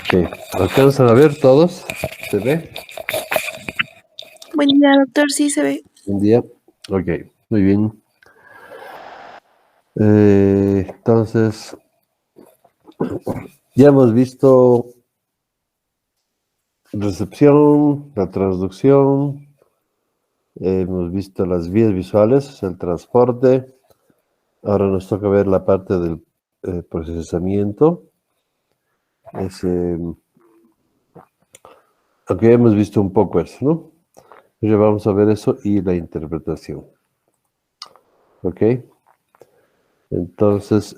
Ok, ¿alcanzan a ver todos? ¿Se ve? Buen día, doctor. Sí se ve. Un día. Ok, muy bien. Entonces, ya hemos visto recepción, la transducción, hemos visto las vías visuales, el transporte. Ahora nos toca ver la parte del procesamiento. Aunque ya hemos visto un poco eso, ¿no? Ya vamos a ver eso y la interpretación. ¿Ok? Entonces,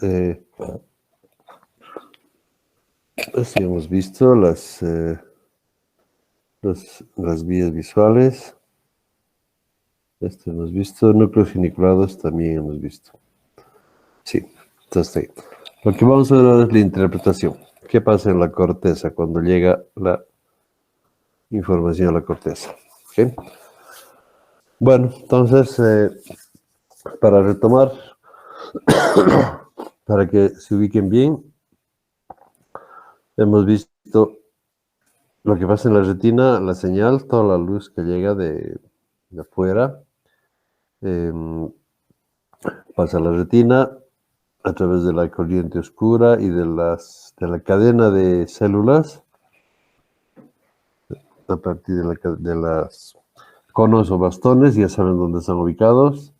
así hemos visto las vías visuales. Hemos visto. Núcleos geniculados también hemos visto. Sí, entonces lo que vamos a ver ahora es la interpretación. ¿Qué pasa en la corteza cuando llega la información a la corteza? ¿Okay? Bueno, entonces, para retomar, para que se ubiquen bien, hemos visto lo que pasa en la retina, la señal, toda la luz que llega de afuera, pasa a la retina a través de la corriente oscura y de la cadena de células, a partir de las conos o bastones, ya saben dónde están ubicados,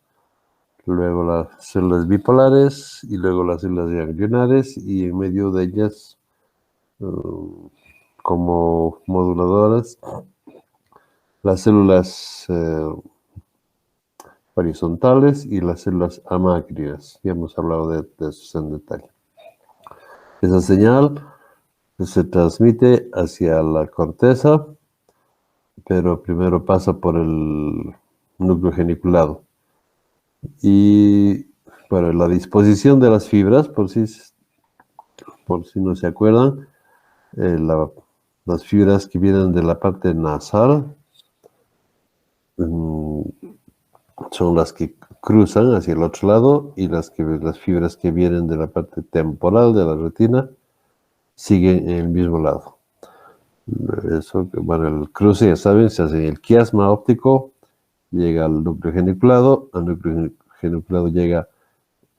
luego las células bipolares y luego las células ganglionares y en medio de ellas, como moduladoras, las células horizontales y las células amácrinas. Ya hemos hablado de eso en detalle. Esa señal se transmite hacia la corteza, pero primero pasa por el núcleo geniculado. Y bueno, la disposición de las fibras, por si no se acuerdan, las fibras que vienen de la parte nasal son las que cruzan hacia el otro lado, y las fibras que vienen de la parte temporal de la retina siguen en el mismo lado. Eso, bueno, el cruce, ya saben, se hace en el quiasma óptico, llega al núcleo geniculado, al núcleo geniculado llega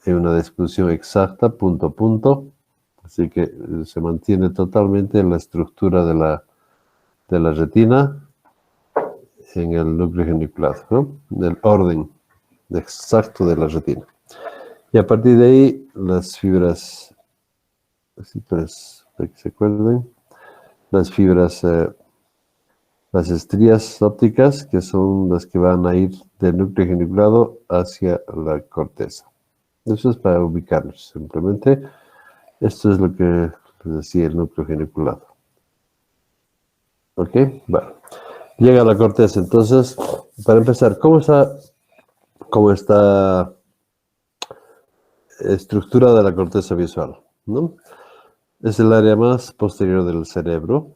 en una disposición exacta, punto a punto, así que se mantiene totalmente la estructura de la retina en el núcleo geniculado, ¿no? Del orden exacto de la retina. Y a partir de ahí, las fibras, así para que se acuerden, las fibras, las estrías ópticas, que son las que van a ir del núcleo geniculado hacia la corteza. Eso es para ubicarnos, simplemente. Esto es lo que les decía el núcleo geniculado. ¿Ok? Bueno, llega a la corteza. Entonces, para empezar, ¿cómo está estructurada la corteza visual? ¿No? Es el área más posterior del cerebro,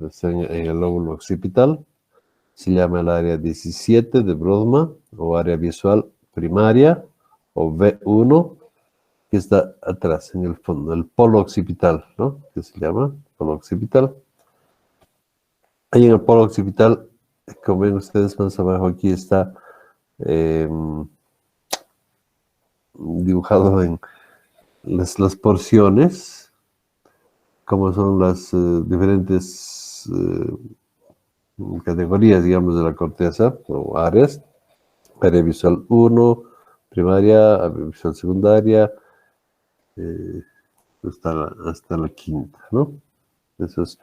está en el lóbulo occipital. Se llama el área 17 de Brodmann, o área visual primaria, o V1, que está atrás, en el fondo, el polo occipital, ¿no? Que se llama polo occipital. Ahí en el polo occipital, como ven ustedes más abajo, aquí está dibujado en las porciones, como son las diferentes categorías, digamos, de la corteza, o áreas. Área visual 1, primaria, área visual secundaria, hasta la quinta, ¿no? Esa es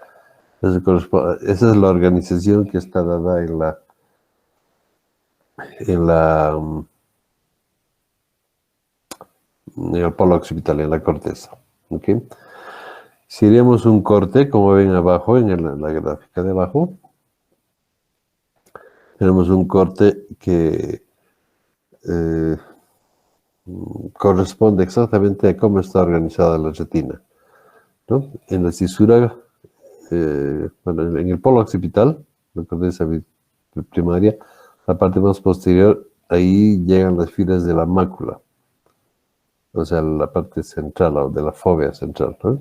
la organización que está dada en el polo occipital, en la corteza. ¿Okay? Si haríamos un corte, como ven abajo, en la gráfica de abajo, tenemos un corte que corresponde exactamente a cómo está organizada la retina, ¿no? En la cisura, bueno, en el polo occipital, la corteza primaria, la parte más posterior, ahí llegan las fibras de la mácula, o sea, la parte central, o de la fóvea central, ¿no?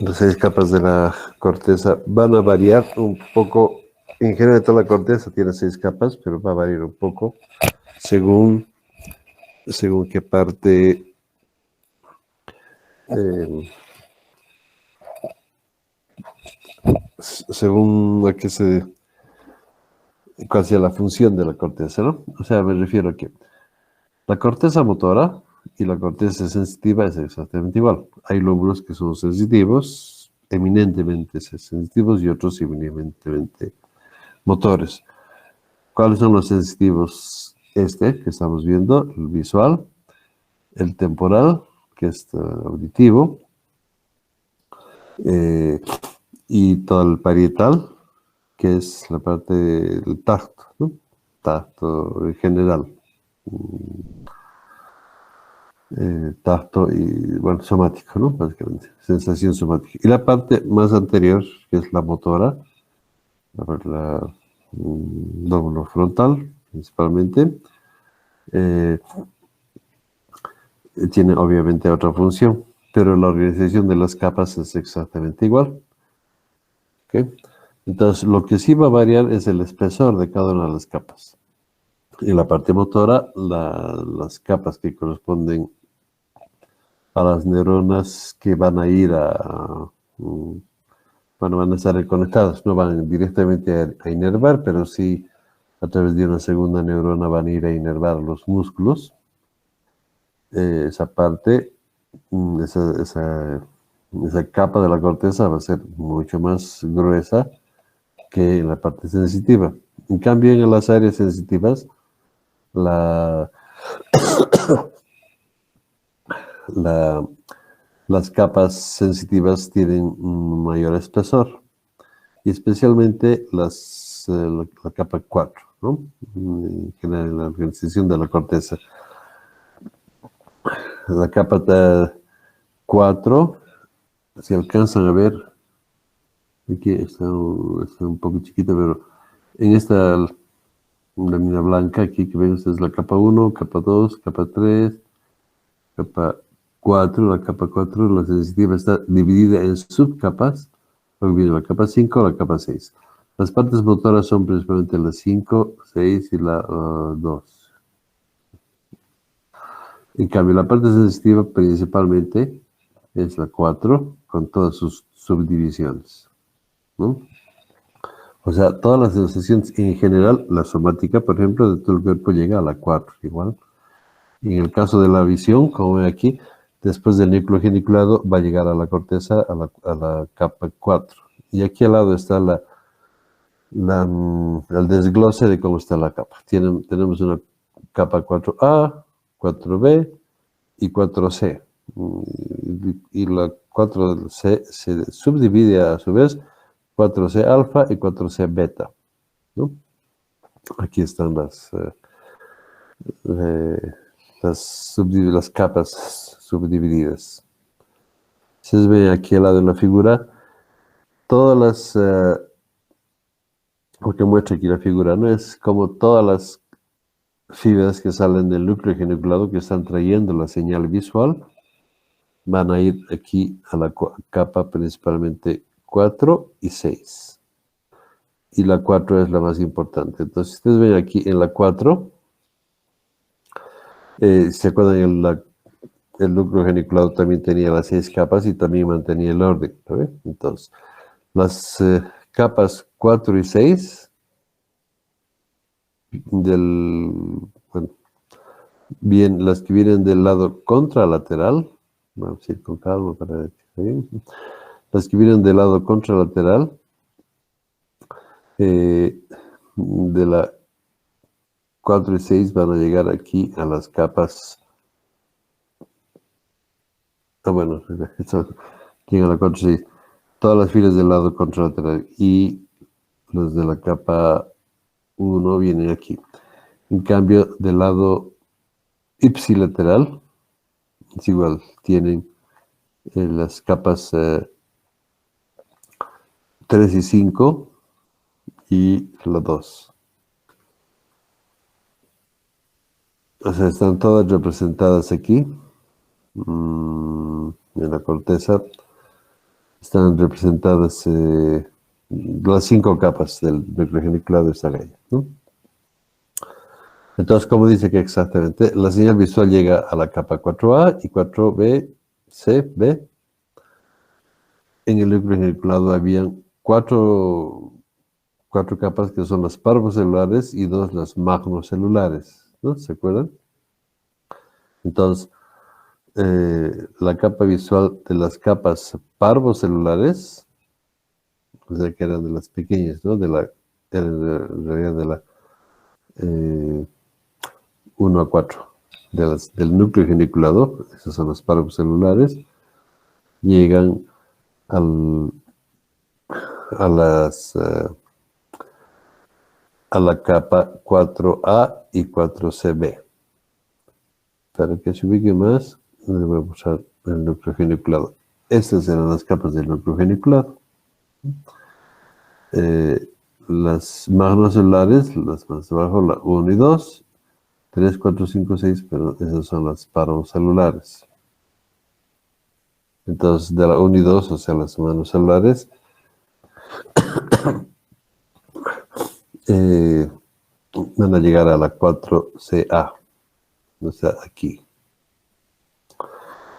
Las 6 capas de la corteza van a variar un poco. En general, toda la corteza tiene 6 capas, pero va a variar un poco según qué parte, eh, según a qué cuál sea la función de la corteza, ¿no? O sea, me refiero a que la corteza motora y la corteza sensitiva es exactamente igual. Hay lóbulos que son sensitivos, eminentemente sensitivos, y otros eminentemente motores. ¿Cuáles son los sensitivos? Este que estamos viendo, el visual, el temporal, que es auditivo, eh, y todo el parietal, que es la parte del tacto, ¿no? Tacto en general. Tacto y, bueno, somático, ¿no? Básicamente, sensación somática. Y la parte más anterior, que es la motora, lóbulo frontal, principalmente, eh, tiene obviamente otra función, pero la organización de las capas es exactamente igual. ¿Ok? Entonces, lo que sí va a variar es el espesor de cada una de las capas. En la parte motora, las capas que corresponden a las neuronas que van a ir bueno, van a estar conectadas, no van directamente a inervar, pero sí a través de una segunda neurona van a ir a inervar los músculos. Esa parte, esa capa de la corteza va a ser mucho más gruesa que en la parte sensitiva. En cambio, en las áreas sensitivas, la, la, las capas sensitivas tienen un mayor espesor, y especialmente la capa 4, ¿no? En general, la organización de la corteza. La capa 4, si alcanzan a ver, aquí está un poco chiquita, pero en esta lámina blanca aquí que ven ustedes, la capa 1, capa 2, capa 3, capa 4, la capa 4, la sensitiva está dividida en subcapas. Luego viene la capa 5, la capa 6. Las partes motoras son principalmente la 5, 6 y la 2. En cambio, la parte sensitiva principalmente es la 4, con todas sus subdivisiones, ¿no? O sea, todas las sensaciones en general, la somática, por ejemplo, de todo el cuerpo llega a la 4 igual. Y en el caso de la visión, como ven aquí, después del núcleo geniculado va a llegar a la corteza, a la capa 4. Y aquí al lado está el desglose de cómo está la capa. Tenemos una capa 4A, 4B y 4C. Y la 4C se subdivide a su vez 4C alfa y 4C beta, ¿no? Aquí están las capas subdivididas. Se ve aquí al lado de la figura, todas lo que muestra aquí la figura, ¿no? Es como todas las fibras que salen del núcleo geniculado que están trayendo la señal visual, van a ir aquí a la capa principalmente 4 y 6. Y la 4 es la más importante. Entonces, ustedes ven aquí en la 4, ¿se acuerdan? El núcleo geniculado también tenía las 6 capas y también mantenía el orden, ¿no? Entonces, las capas 4 y 6 bueno, bien, las que vienen del lado contralateral, vamos a ir con calma para ver que está bien. Las que vienen del lado contralateral, de la 4 y 6 van a llegar aquí a las capas. Bueno, llegan a la 4 y 6. Todas las filas del lado contralateral y los de la capa 1 vienen aquí. En cambio, del lado ipsilateral, es igual, tienen las capas 3 y 5 y la 2. O sea, están todas representadas aquí, en la corteza. están representadas las 5 capas del núcleo geniculado están ahí, ¿no? Entonces, como dice que exactamente, la señal visual llega a la capa 4A y 4B, C, B. En el núcleo geniculado habían cuatro capas que son las parvocelulares y 2 las magnocelulares, ¿no? ¿Se acuerdan? Entonces, la capa visual de las capas parvocelulares, o sea, que eran de las pequeñas, ¿no? En realidad de la 1 a 4 del núcleo geniculado, esas son las parvocelulares, llegan a la capa 4A y 4CB. Para que se ubique más, le voy a usar el núcleo geniculado. Estas eran las capas del núcleo geniculado. Las magnocelulares, las más abajo, la 1 y 2, 3, 4, 5, 6, pero esas son las parvocelulares. Entonces, de la 1 y 2, o sea, las magnocelulares, van a llegar a la 4CA, o sea, aquí.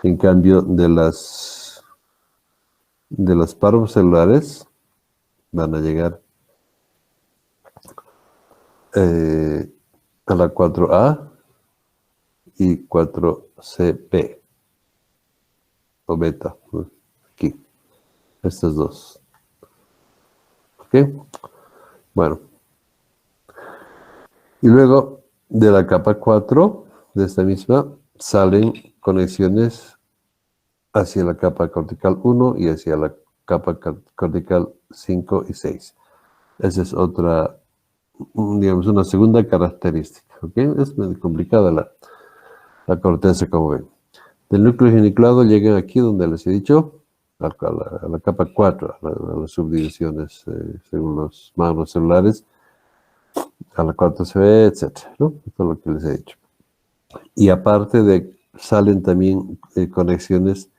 En cambio, de las parvocelulares, van a llegar a la 4A y 4CB, o beta, ¿no? Aquí, estas dos. ¿Ok? Bueno. Y luego, de la capa 4, de esta misma, salen conexiones hacia la capa cortical 1 y hacia la capa cortical 5 y 6. Esa es otra, digamos, una segunda característica. ¿Ok? Es medio complicada la corteza, como ven. Del núcleo geniculado llegan aquí, donde les he dicho, a la capa 4, a las subdivisiones según los magnocelulares, a la 4CB, etc., ¿no? Esto es lo que les he dicho. Y aparte salen también conexiones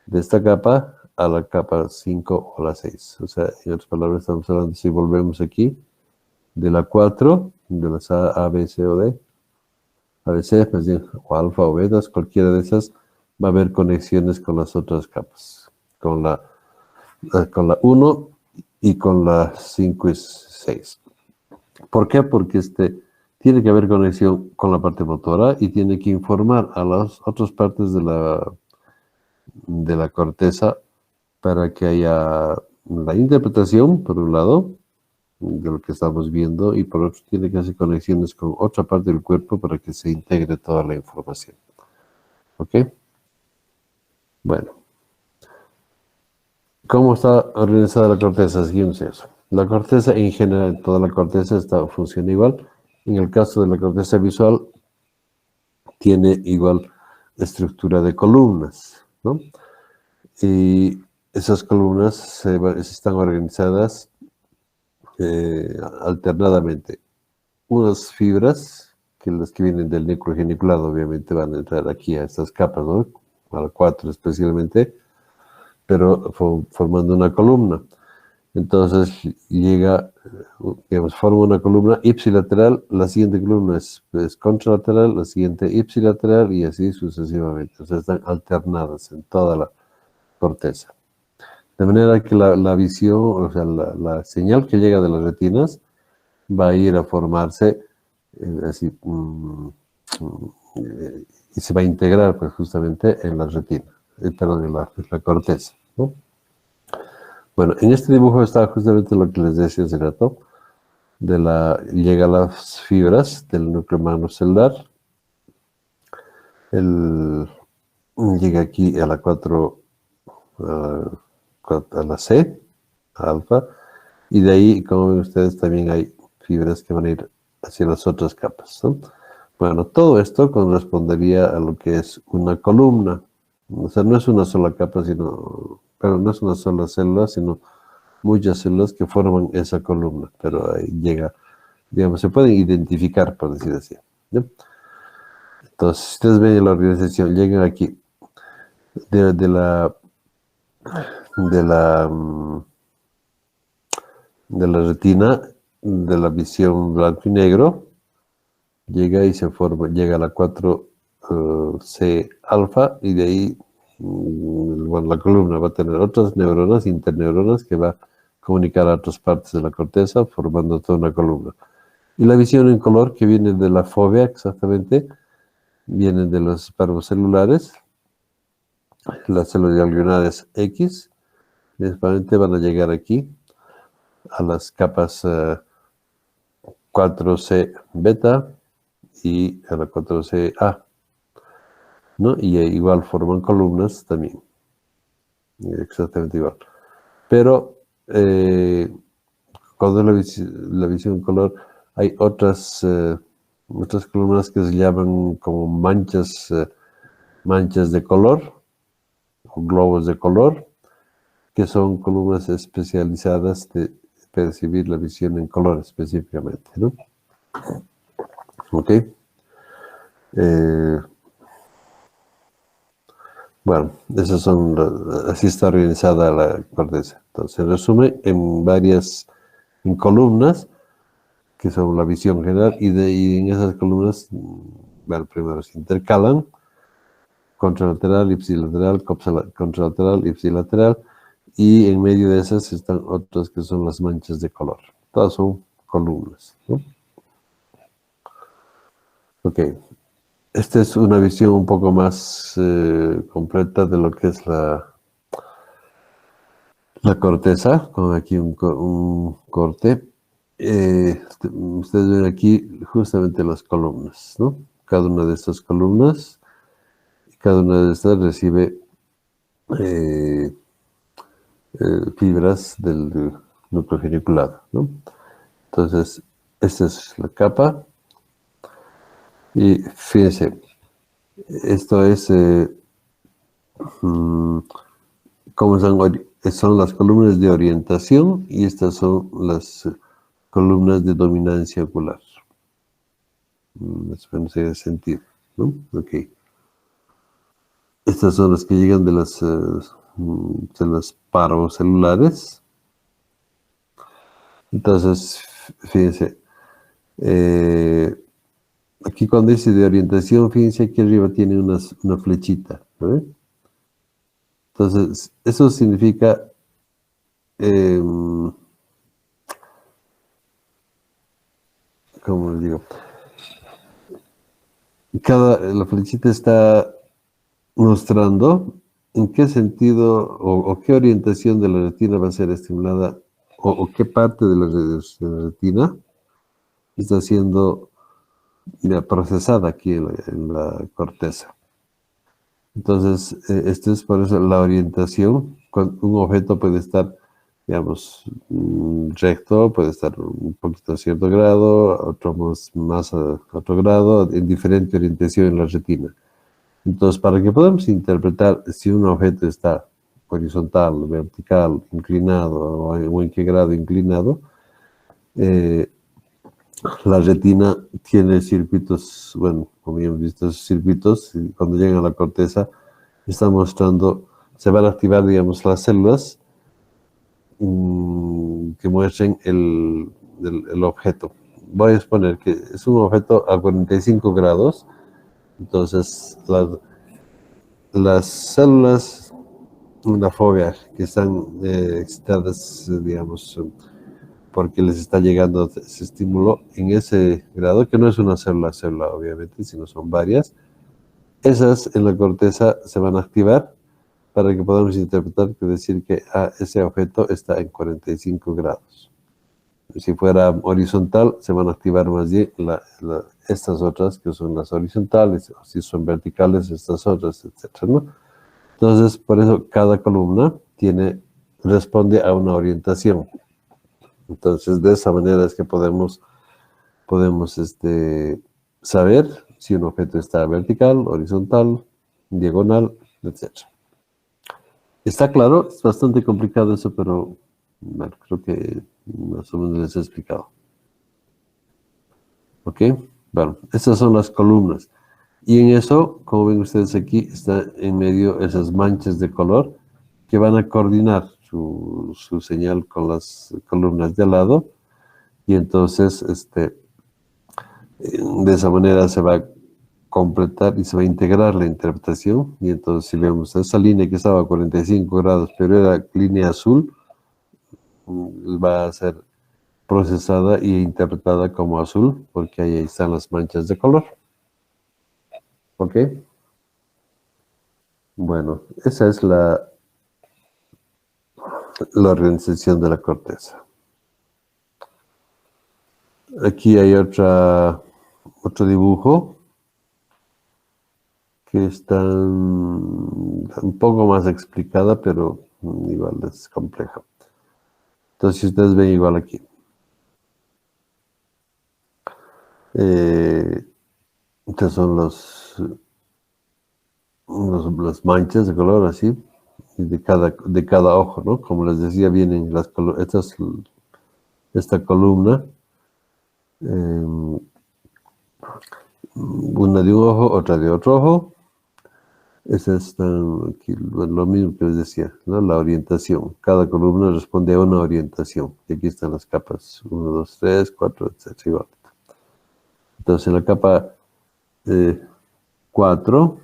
de esta capa a la capa 5 o la 6. O sea, en otras palabras, estamos hablando, si volvemos aquí, de la 4, de las A, B, C o D, ABC, pues bien, o alfa o betas, cualquiera de esas, va a haber conexiones con las otras capas, con la 1 y con la 5 y 6. ¿Por qué? Porque tiene que haber conexión con la parte motora y tiene que informar a las otras partes de la corteza para que haya la interpretación, por un lado, de lo que estamos viendo, y por otro tiene que hacer conexiones con otra parte del cuerpo para que se integre toda la información. ¿Ok? Bueno. ¿Cómo está organizada la corteza? Seguimos eso. La corteza, en general, toda la corteza funciona igual. En el caso de la corteza visual, tiene igual estructura de columnas, ¿no? Y esas columnas están organizadas alternadamente. Unas fibras, que las que vienen del núcleo geniculado, obviamente van a entrar aquí a estas capas, ¿no? A la 4 especialmente, pero formando una columna. Entonces llega, digamos, forma una columna ipsilateral, la siguiente columna es contralateral, la siguiente ipsilateral y así sucesivamente. O sea, están alternadas en toda la corteza. De manera que la visión, o sea, la señal que llega de las retinas va a ir a formarse así, y se va a integrar pues justamente en la retina, perdón, en la corteza, ¿no? Bueno, en este dibujo está justamente lo que les decía hace rato, llega a las fibras del núcleo magnocelular, llega aquí a la 4, a la C, alfa, y de ahí, como ven ustedes, también hay fibras que van a ir hacia las otras capas, ¿no? Bueno, todo esto correspondería a lo que es una columna. O sea, no es una sola capa, pero no es una sola célula, sino muchas células que forman esa columna, pero ahí llega, digamos, se pueden identificar, por decir así, ¿no? Entonces, si ustedes ven en la organización, llegan aquí, de de la, de la retina, de la visión blanco y negro, llega y se forma, llega a la 4C alfa y de ahí bueno, la columna va a tener otras neuronas, interneuronas, que va a comunicar a otras partes de la corteza, formando toda una columna. Y la visión en color, que viene de la fovea exactamente, viene de los parvocelulares, las células ganglionares X, principalmente van a llegar aquí, a las capas 4C beta y a la 4CA, ¿no? Y igual forman columnas también, exactamente igual. Pero cuando la visión en color, hay otras columnas que se llaman como manchas de color, o globos de color, que son columnas especializadas de percibir la visión en color específicamente, ¿no? Ok. Bueno, así está organizada la corteza. Entonces, se resume en columnas, que son la visión general, y en esas columnas, bueno, primero se intercalan, contralateral, ipsilateral, contralateral, ipsilateral, y en medio de esas están otras que son las manchas de color. Todas son columnas, ¿no? Ok. Esta es una visión un poco más completa de lo que es la corteza, con aquí un corte. Ustedes ven aquí justamente las columnas, ¿no? Cada una de estas columnas, cada una de estas recibe fibras del núcleo geniculado, ¿no? Entonces, esta es la capa. Y fíjense, esto es como son las columnas de orientación y estas son las columnas de dominancia ocular. Espero que haya sentido, ¿no? Ok. Estas son las que llegan de las parvocelulares. Entonces, fíjense, aquí cuando dice de orientación, fíjense aquí arriba tiene una flechita, ¿no? Entonces, eso significa ¿cómo les digo? La flechita está mostrando en qué sentido o qué orientación de la retina va a ser estimulada o qué parte de la retina está siendo procesada aquí en la corteza. Entonces, esto es por eso la orientación. Cuando un objeto puede estar, digamos, recto, puede estar un poquito a cierto grado, otro más a otro grado, en diferente orientación en la retina. Entonces, para que podamos interpretar si un objeto está horizontal, vertical, inclinado o en qué grado inclinado, la retina tiene circuitos, bueno, como ya hemos visto, esos circuitos, y cuando llegan a la corteza, está mostrando, se van a activar, digamos, las células que muestren el objeto. Voy a exponer que es un objeto a 45 grados, entonces las células, una fobia, que están excitadas, digamos, porque les está llegando ese estímulo en ese grado, que no es una célula obviamente, sino son varias. Esas en la corteza se van a activar para que podamos interpretar, que decir que ese objeto está en 45 grados. Si fuera horizontal, se van a activar más bien estas otras, que son las horizontales, o si son verticales, estas otras, etc., ¿no? Entonces, por eso cada columna responde a una orientación. Entonces, de esa manera es que podemos saber si un objeto está vertical, horizontal, diagonal, etc. ¿Está claro? Es bastante complicado eso, pero bueno, creo que más o menos les he explicado. ¿Ok? Bueno, estas son las columnas. Y en eso, como ven ustedes aquí, está en medio esas manchas de color que van a coordinar su señal con las columnas de al lado, y entonces de esa manera se va a completar y se va a integrar la interpretación. Y entonces si vemos esa línea que estaba a 45 grados, pero era línea azul, va a ser procesada e interpretada como azul, porque ahí están las manchas de color. ¿Ok? Bueno, esa es la organización de la corteza. Aquí hay otro dibujo que está un poco más explicada, pero igual es compleja. Entonces, si ustedes ven igual aquí. Estas son las manchas de color así, y de cada ojo, ¿no? Como les decía, vienen esta columna, una de un ojo, otra de otro ojo. Esa es aquí, lo mismo que les decía, ¿no? La orientación. Cada columna responde a una orientación. Y aquí están las capas 1, 2, 3, 4, etc. Igual. Entonces, en la capa 4,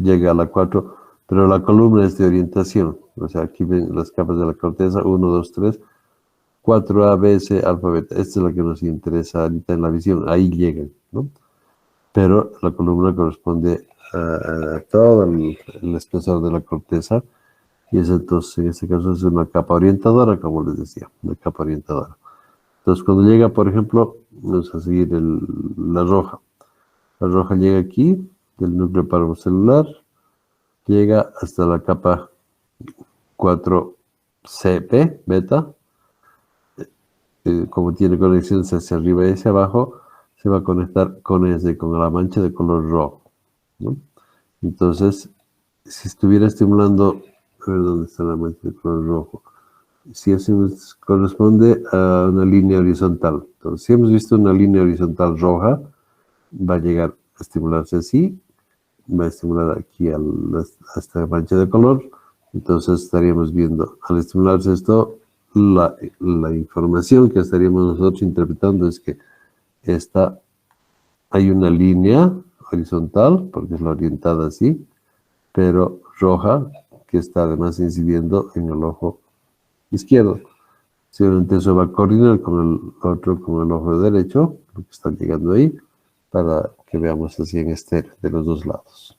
llega a la 4, pero la columna es de orientación. O sea, aquí ven las capas de la corteza, 1, 2, 3, 4A, B, C, alfa, beta. Esta es la que nos interesa ahorita en la visión. Ahí llegan, ¿no? Pero la columna corresponde a todo el espesor de la corteza, y es entonces, en este caso, es una capa orientadora, como les decía, una capa orientadora. Entonces, cuando llega, por ejemplo, vamos a seguir la roja. La roja llega aquí, del núcleo parvocelular, llega hasta la capa 4CP, beta. Como tiene conexiones hacia arriba y hacia abajo, se va a conectar con la mancha de color rojo, ¿no? Entonces, si estuviera estimulando, a ver dónde está la mancha de color rojo, si eso corresponde a una línea horizontal. Entonces, si hemos visto una línea horizontal roja, va a llegar a estimularse así, va a estimular aquí a esta mancha de color. Entonces estaríamos viendo, al estimularse esto, la información que estaríamos nosotros interpretando es que hay una línea horizontal, porque es la orientada así, pero roja, que está además incidiendo en el ojo izquierdo. Seguramente eso va a coordinar con el otro, con el ojo derecho, lo que está llegando ahí, para que veamos así en estéreo de los dos lados.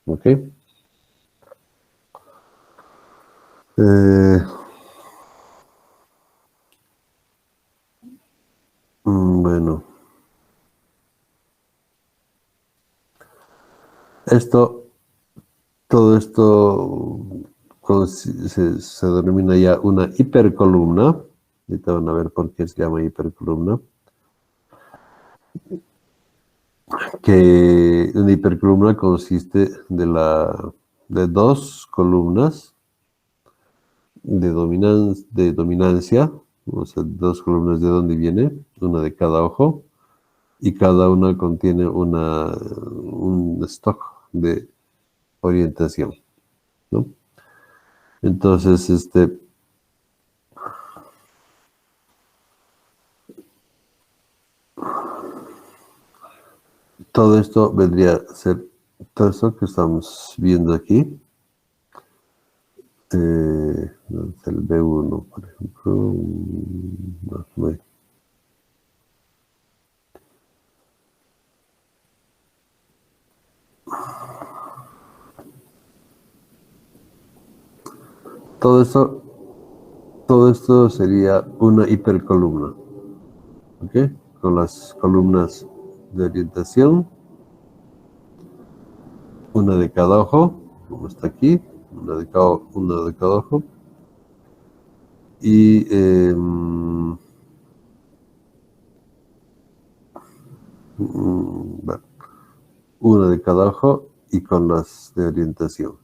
¿Ok? Bueno. Todo esto se denomina ya una hipercolumna. Ahorita van a ver por qué se llama hipercolumna. Que una hipercolumna consiste de dos columnas de dominancia, o sea, dos columnas de donde viene, una de cada ojo, y cada una contiene un stock de orientación, ¿no? Entonces, todo esto vendría a ser todo esto que estamos viendo aquí. El B1, por ejemplo. No. Todo esto sería una hipercolumna, ¿ok? Con las columnas de orientación, una de cada ojo, como está aquí, una de cada ojo, y bueno, una de cada ojo y con las de orientación.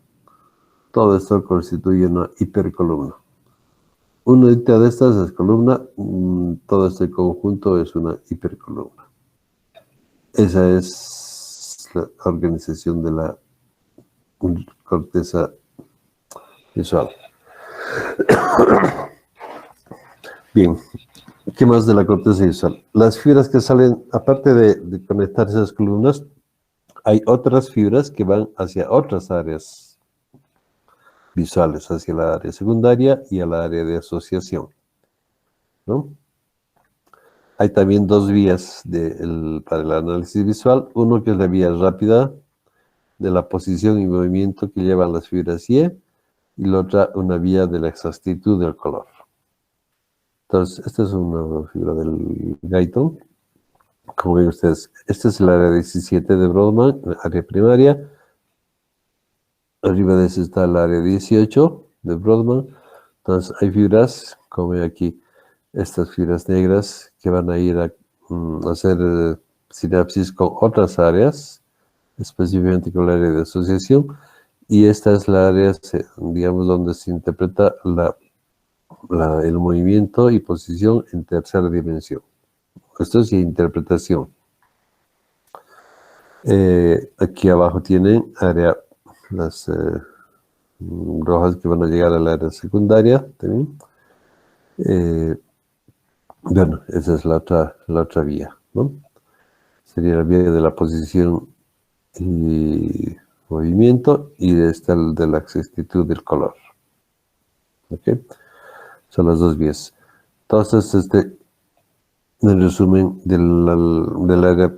Todo esto constituye una hipercolumna. Una de estas es columna, todo este conjunto es una hipercolumna. Esa es la organización de la corteza visual. Bien, ¿qué más de la corteza visual? Las fibras que salen, aparte de conectar esas columnas, hay otras fibras que van hacia otras áreas visuales, hacia la área secundaria y a la área de asociación, ¿no? Hay también dos vías para el análisis visual. Uno que es la vía rápida de la posición y movimiento que llevan las fibras Y la otra una vía de la exactitud del color. Entonces, esta es una fibra del Guyton. Como ven ustedes, este es el área 17 de Brodmann, área primaria. Arriba de ese está el área 18 de Brodmann. Entonces, hay fibras, como ven aquí, estas fibras negras que van a ir a hacer sinapsis con otras áreas, específicamente con el área de asociación. Y esta es la área, digamos, donde se interpreta el movimiento y posición en tercera dimensión. Esto es interpretación. Aquí abajo tienen las rojas que van a llegar al área secundaria también. Bueno, esa es la otra vía, ¿no? Sería la vía de la posición y movimiento, y esta de la exactitud del color. ¿Ok? Son las dos vías. Entonces, en resumen, del área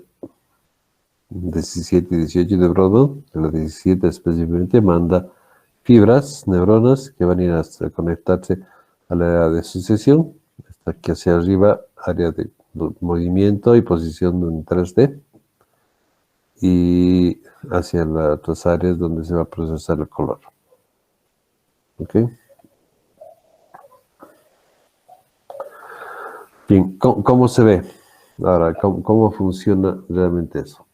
17 y 18 de Brodmann, de la 17 específicamente, manda fibras, neuronas, que van a ir a conectarse a la área de asociación, hasta aquí hacia arriba, área de movimiento y posición en 3D, y hacia las otras áreas donde se va a procesar el color. ¿Ok? Bien, ¿cómo se ve? Ahora, ¿cómo funciona realmente eso?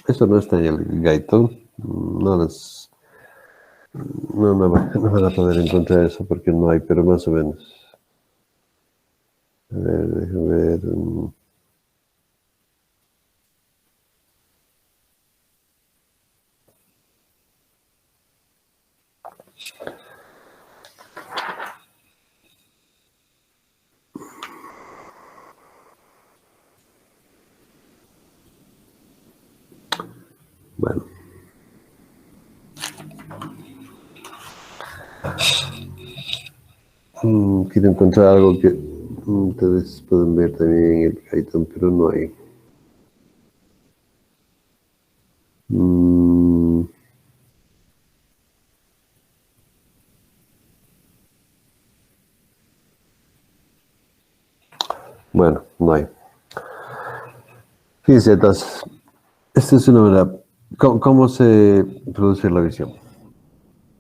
Eso no está en el Guyton. No van a poder encontrar eso porque no hay, pero más o menos. A ver, déjame ver. Bueno. Quiero encontrar algo que ustedes pueden ver también en el Guyton, pero no hay. Bueno, no hay. Fíjense, entonces, esta es una manera. ¿Cómo se produce la visión?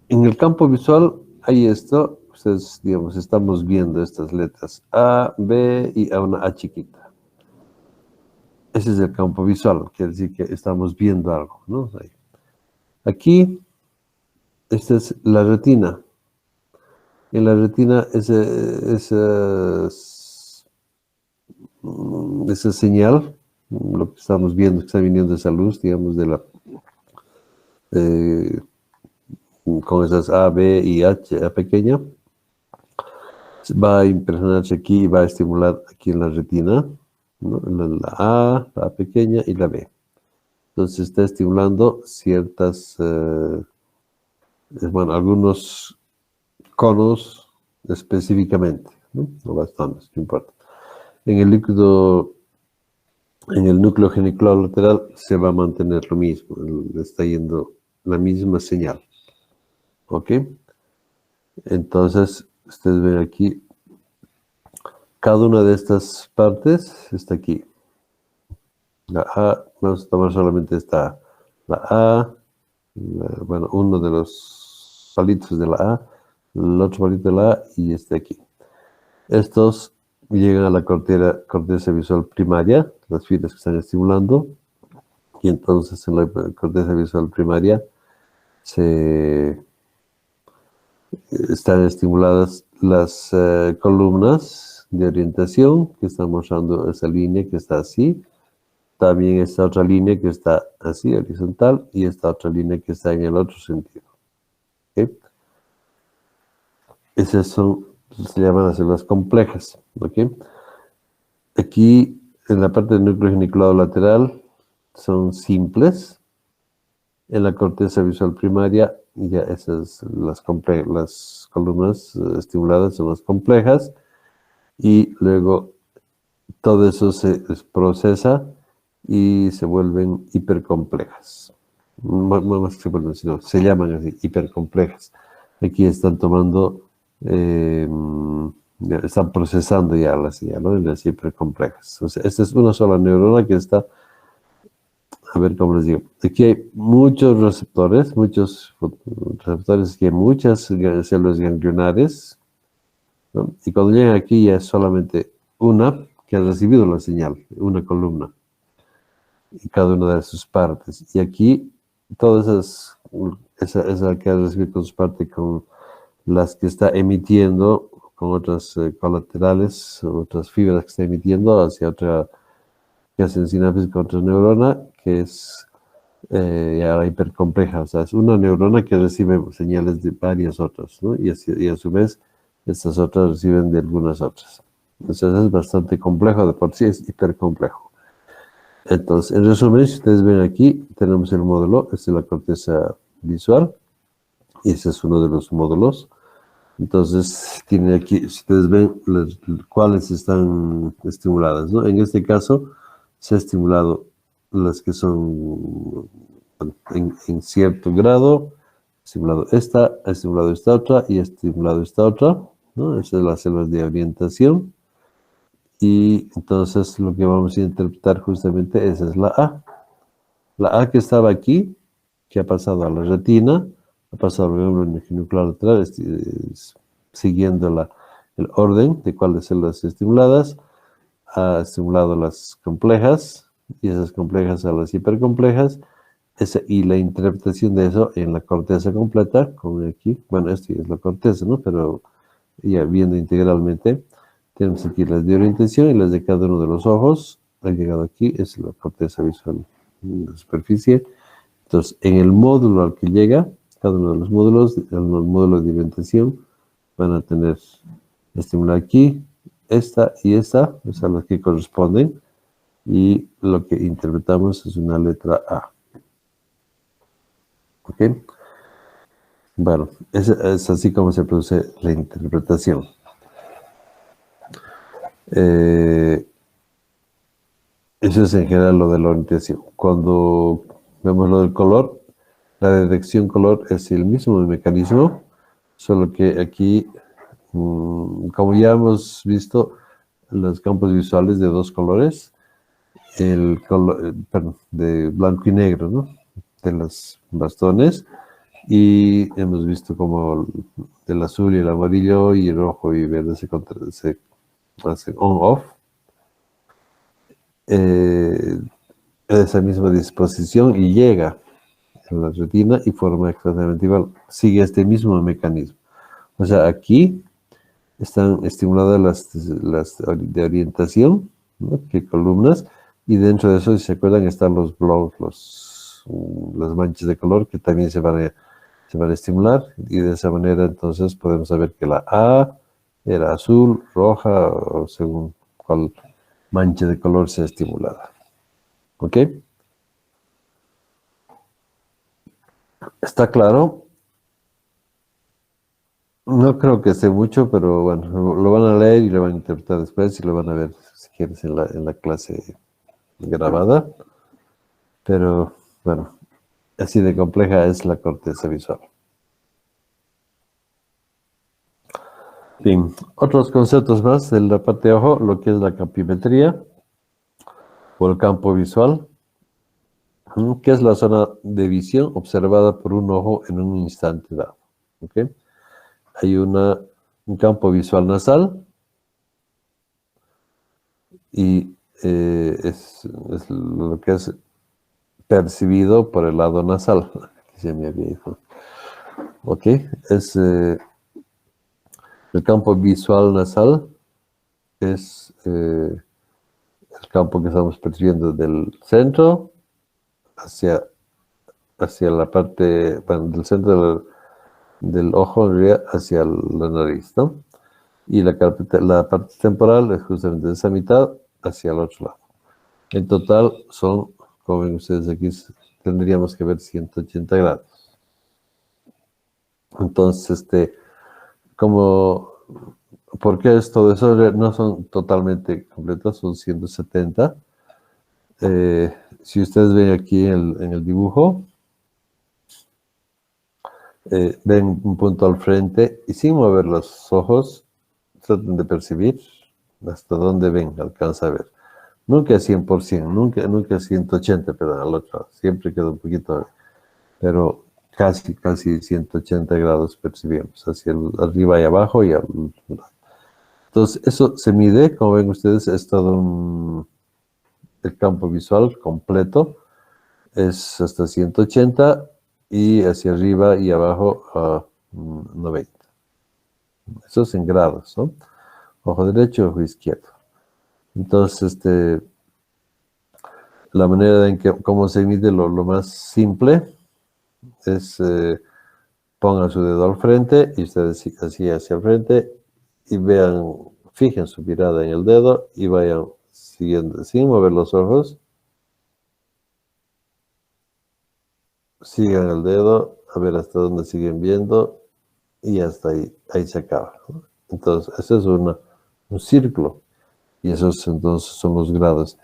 En el campo visual hay esto. Ustedes, digamos, estamos viendo estas letras A, B y a una A chiquita. Ese es el campo visual, quiere decir que estamos viendo algo, ¿no? Ahí. Aquí, esta es la retina. En la retina, esa señal, lo que estamos viendo, que está viniendo esa luz, digamos, con esas A, B y H, A pequeña, va a impregnarse aquí y va a estimular aquí en la retina, ¿no? La A, la A pequeña y la B. Entonces está estimulando ciertas, algunos conos específicamente, ¿no? O bastones, no importa. En el núcleo genicular lateral se va a mantener lo mismo, está yendo la misma señal. ¿Ok? Entonces, ustedes ven aquí, cada una de estas partes está aquí. La A, vamos a tomar solamente esta, la A, uno de los palitos de la A, el otro palito de la A y este aquí. Estos llegan a la corteza visual primaria, las fibras que están estimulando, y entonces en la corteza visual primaria están estimuladas las columnas de orientación que está mostrando esa línea que está así. También esta otra línea que está así, horizontal, y esta otra línea que está en el otro sentido. ¿Okay? Esas se llaman las células complejas. ¿Okay? Aquí, en la parte del núcleo geniculado lateral, son simples. En la corteza visual primaria, ya esas, las columnas estimuladas son las complejas. Y luego todo eso se procesa y se vuelven hipercomplejas. No más que se vuelven, sino se llaman así, hipercomplejas. Aquí están tomando, están procesando ya las hipercomplejas. O sea, esta es una sola neurona que está, a ver cómo les digo. Aquí hay muchos receptores que hay muchas células ganglionares, ¿no? Y cuando llegan aquí ya es solamente una que ha recibido la señal, una columna, y cada una de sus partes. Y aquí, todas esa que ha recibido con su parte, con las que está emitiendo, con otras colaterales, otras fibras que está emitiendo hacia otra, que hacen sinapsis con otra neurona, que es ya la hipercompleja. O sea, es una neurona que recibe señales de varias otras, ¿no? Y a su vez, estas otras reciben de algunas otras. Entonces es bastante complejo, de por sí es hipercomplejo. Entonces, en resumen, si ustedes ven aquí, tenemos el módulo, esta es la corteza visual, y ese es uno de los módulos. Entonces, tiene aquí, si ustedes ven, cuáles están estimuladas, ¿no? En este caso, se ha estimulado las que son en cierto grado, ha estimulado esta otra, y ha estimulado esta otra, ¿no? Esas son las células de orientación. Y entonces lo que vamos a interpretar justamente esa es la A. La A que estaba aquí, que ha pasado a la retina, ha pasado al ganglio genicular lateral, siguiendo el orden de cuáles células estimuladas, ha estimulado las complejas, y esas complejas a las hipercomplejas, y la interpretación de eso en la corteza completa, como aquí, bueno, esto es la corteza, ¿no? Pero ya viendo integralmente, tenemos aquí las de orientación y las de cada uno de los ojos. Ha llegado aquí, es la corteza visual en la superficie. Entonces, en el módulo al que llega, cada uno de los módulos, en los módulos de orientación, van a tener estimular aquí, esta y esta, o sea, las que corresponden, y lo que interpretamos es una letra A. ¿Ok? Bueno, es así como se produce la interpretación. Eso es en general lo de la orientación. Cuando vemos lo del color, la detección color es el mismo mecanismo, solo que aquí, como ya hemos visto, los campos visuales de dos colores, el color, perdón, de blanco y negro, ¿no? De los bastones, y hemos visto como el azul y el amarillo y el rojo y verde se hacen on-off. Esa misma disposición y llega en la retina y forma exactamente igual. Sigue este mismo mecanismo. O sea, aquí están estimuladas las de orientación, ¿no? Que columnas, y dentro de eso, si se acuerdan, están los blogs, las manchas de color que también se van a estimular, y de esa manera entonces podemos saber que la A era azul, roja, o según cuál mancha de color sea estimulada. ¿Ok? ¿Está claro? No creo que esté mucho, pero bueno, lo van a leer y lo van a interpretar después y lo van a ver, si quieres, en la clase grabada. Pero bueno, así de compleja es la corteza visual. Bien, otros conceptos más de la parte de ojo, lo que es la campimetría o el campo visual, que es la zona de visión observada por un ojo en un instante dado. ¿Okay? Hay un campo visual nasal y es lo que es percibido por el lado nasal. Aquí se me había ido. Ok, es el campo visual nasal es el campo que estamos percibiendo del centro hacia la parte, bueno, del centro del ojo en realidad hacia la nariz, ¿no? Y la parte temporal es justamente de esa mitad hacia el otro lado. En total son, como ven ustedes aquí, tendríamos que ver 180 grados. Entonces, ¿por qué es todo eso? No son totalmente completos, son 170. Si ustedes ven aquí en el dibujo, ven un punto al frente y sin mover los ojos, traten de percibir hasta dónde ven, alcanza a ver. Nunca 100%, nunca 180, perdón, al otro lado. Siempre queda un poquito, pero casi 180 grados percibimos, hacia arriba y abajo y al lado. Entonces, eso se mide, como ven ustedes, es todo el campo visual completo, es hasta 180 y hacia arriba y abajo a 90. Eso es en grados, ¿no? Ojo derecho, ojo izquierdo. Entonces, la manera en que cómo se mide lo más simple es pongan su dedo al frente y ustedes así hacia el frente y vean, fijen su mirada en el dedo y vayan siguiendo, sin mover los ojos. Sigan el dedo, a ver hasta dónde siguen viendo y hasta ahí se acaba, ¿no? Entonces, ese es un círculo y esos entonces son los grados.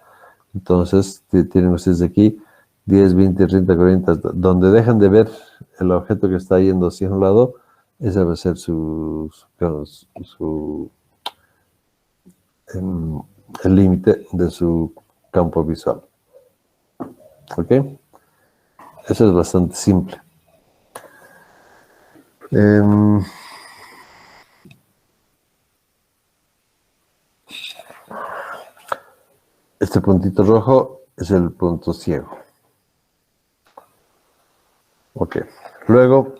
Entonces, tienen ustedes aquí 10, 20, 30, 40, donde dejan de ver el objeto que está yendo hacia un lado, ese va a ser el límite de su campo visual. ¿Ok? Eso es bastante simple. Este puntito rojo es el punto ciego. Ok. Luego,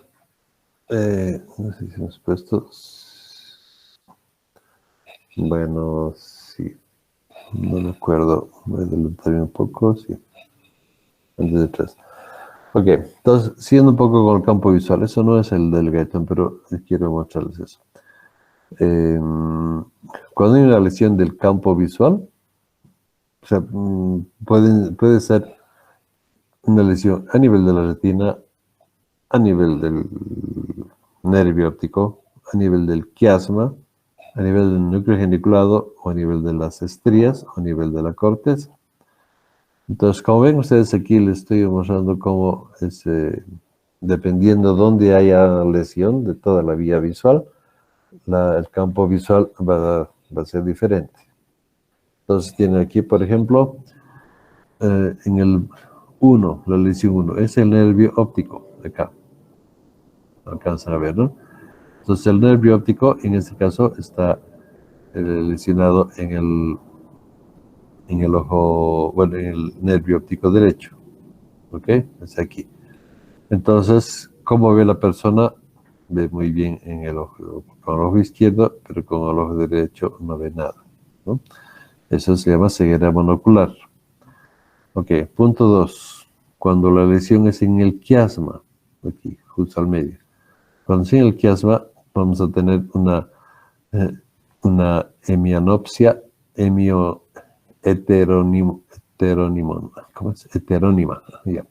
no sé si hemos puesto. Bueno, sí. No me acuerdo. Voy a adelantar un poco. Sí. Antes de atrás. Ok. Entonces, siguiendo un poco con el campo visual. Eso no es el del Gaitan, pero quiero mostrarles eso. Cuando hay una lesión del campo visual, o sea, puede ser una lesión a nivel de la retina, a nivel del nervio óptico, a nivel del quiasma, a nivel del núcleo geniculado, o a nivel de las estrías, o a nivel de la corteza. Entonces, como ven ustedes aquí, les estoy mostrando cómo es, dependiendo dónde haya lesión de toda la vía visual, el campo visual va a ser diferente. Entonces, tienen aquí, por ejemplo, en el 1, la lesión 1, es el nervio óptico, acá. Alcanzan a ver, ¿no? Entonces, el nervio óptico, en este caso, está lesionado en el ojo, bueno, en el nervio óptico derecho. ¿Ok? Es aquí. Entonces, ¿cómo ve la persona? Ve muy bien con el ojo izquierdo, pero con el ojo derecho no ve nada, ¿no? Eso se llama ceguera monocular. Ok, punto 2. Cuando la lesión es en el quiasma, aquí, justo al medio. Cuando es en el quiasma, vamos a tener una hemianopsia ¿cómo es? Heterónima, ya.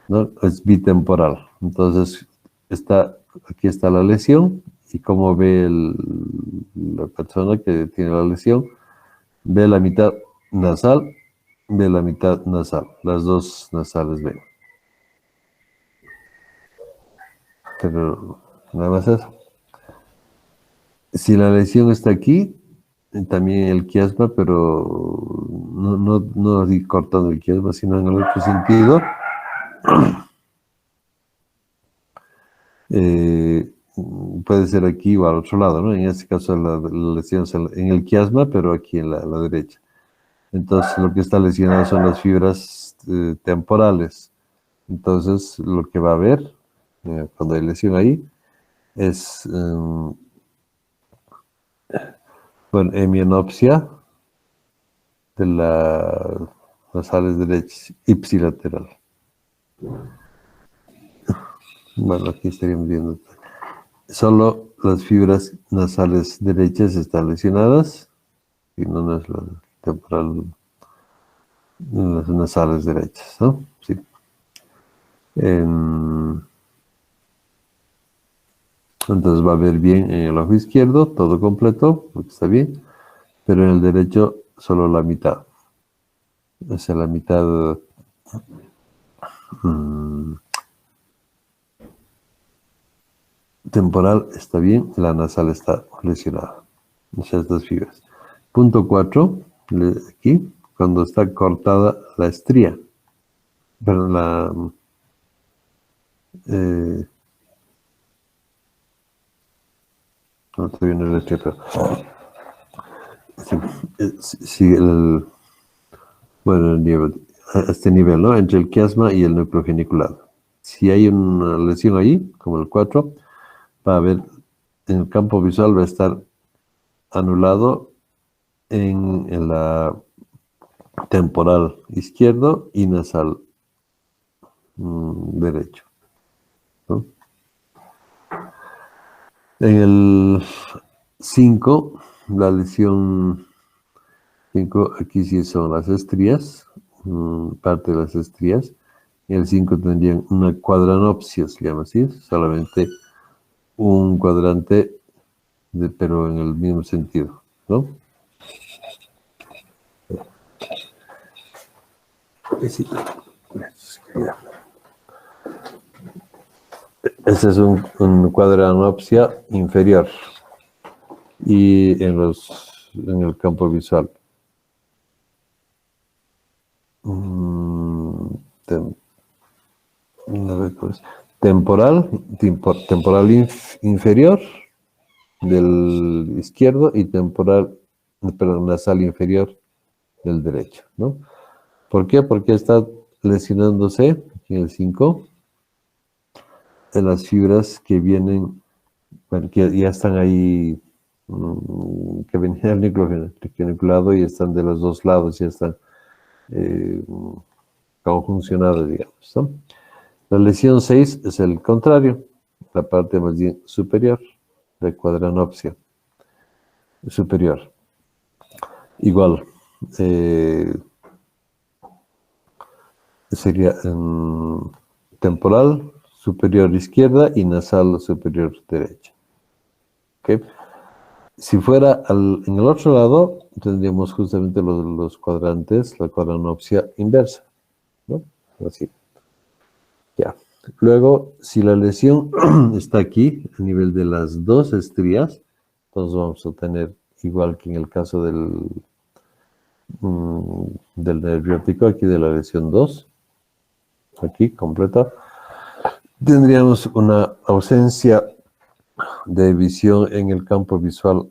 ¿No? Es bitemporal. Entonces, aquí está la lesión y como ve la persona que tiene la lesión, ve la mitad nasal, ve la mitad nasal. Las dos nasales ven. Pero nada más eso. Si la lesión está aquí, también el quiasma, pero no así cortando el quiasma, sino en el otro sentido. Puede ser aquí o al otro lado, ¿no? En este caso la lesión es en el quiasma, pero aquí en la derecha. Entonces lo que está lesionado son las fibras temporales. Entonces lo que va a haber cuando hay lesión ahí es Bueno, hemianopsia de las nasales derechas, ipsilateral. Bueno, aquí estaríamos viendo. Solo las fibras nasales derechas están lesionadas, y no es la temporal, las nasales derechas, ¿no? Sí. Entonces va a ver bien en el ojo izquierdo, todo completo, porque está bien, pero en el derecho solo la mitad. O sea, la mitad temporal está bien, la nasal está lesionada. O sea, estas fibras. Punto 4, aquí, cuando está cortada la estría. Pero no estoy viendo la estría, pero sí, bueno, a este nivel, ¿no? Entre el quiasma y el núcleo geniculado. Si hay una lesión ahí, como el 4, va a haber, en el campo visual va a estar anulado en la temporal izquierdo y nasal derecho, ¿no? En el 5, la lesión 5, aquí sí son las estrías, parte de las estrías. En el 5 tendrían una cuadranopsia, se llama así, solamente un cuadrante, pero en el mismo sentido, ¿no? Ese es un cuadranopsia inferior y en el campo visual. Temporal inferior del izquierdo y nasal inferior del derecho, ¿no? ¿Por qué? Porque está lesionándose, aquí en el 5, en las fibras que vienen, bueno, que ya están ahí, que venían del núcleo geniculado y están de los dos lados, ya están conjuncionadas, digamos, ¿no? La lesión 6 es el contrario, la parte más bien superior de cuadranopsia superior. Igual, sería temporal superior izquierda y nasal superior derecha. ¿Okay? Si fuera en el otro lado, tendríamos justamente los cuadrantes, la cuadranopsia inversa, ¿no? Así. Ya. Luego, si la lesión está aquí, a nivel de las dos estrías, entonces vamos a tener, igual que en el caso del nervio óptico, aquí de la lesión 2, aquí completa, tendríamos una ausencia de visión en el campo visual